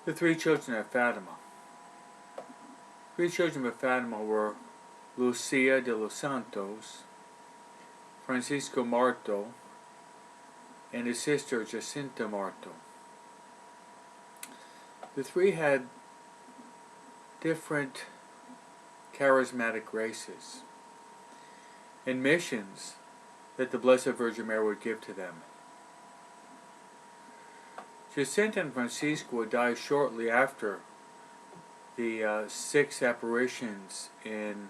The three children of Fatima. Three children of Fatima were Lucia de los Santos, Francisco Marto, and his sister Jacinta Marto. The three had different charismatic graces and missions that the Blessed Virgin Mary would give to them. Jacinta and Francisco would die shortly after the 6 apparitions in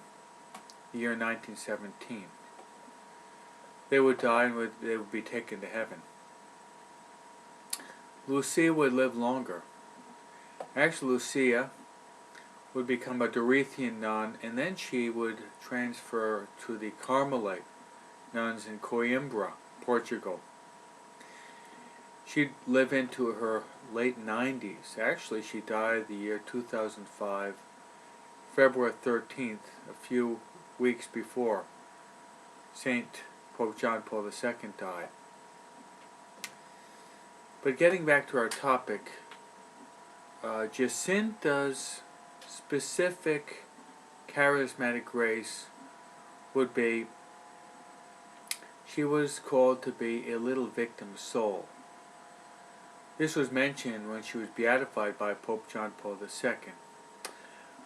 the year 1917. They would die and they would be taken to heaven. Lucia would live longer. Actually, Lucia would become a Dorothian nun, and then she would transfer to the Carmelite nuns in Coimbra, Portugal. She'd live into her late 90s. Actually, she died the year 2005, February 13th, a few weeks before Saint Pope John Paul II died. But getting back to our topic, Jacinta's specific charismatic grace would be, she was called to be a little victim soul. This was mentioned when she was beatified by Pope John Paul II.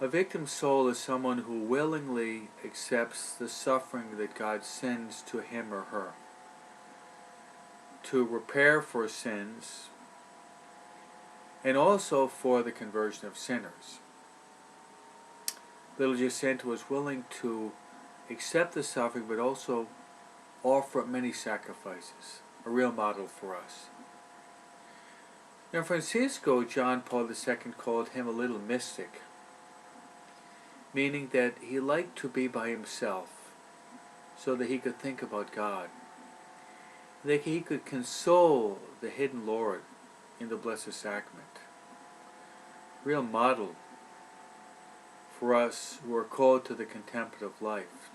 A victim soul is someone who willingly accepts the suffering that God sends to him or her to repair for sins and also for the conversion of sinners. Little Jacinta was willing to accept the suffering but also offer many sacrifices, a real model for us. Now Francisco, John Paul II called him a little mystic, meaning that he liked to be by himself so that he could think about God, that he could console the hidden Lord in the Blessed Sacrament. Real model for us who are called to the contemplative life,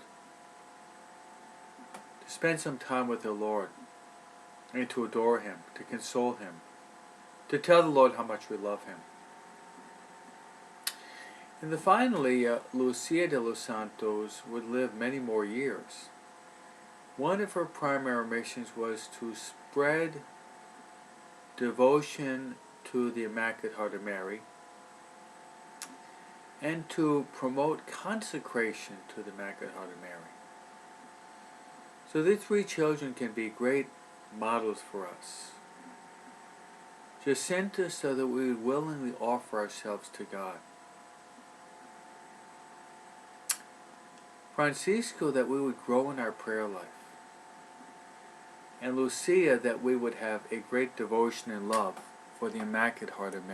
to spend some time with the Lord and to adore Him, to console Him, to tell the Lord how much we love Him. And then finally, Lucia de los Santos would live many more years. One of her primary missions was to spread devotion to the Immaculate Heart of Mary and to promote consecration to the Immaculate Heart of Mary. So these three children can be great models for us. Jacinta, so that we would willingly offer ourselves to God. Francisco, that we would grow in our prayer life. And Lucia, that we would have a great devotion and love for the Immaculate Heart of Mary.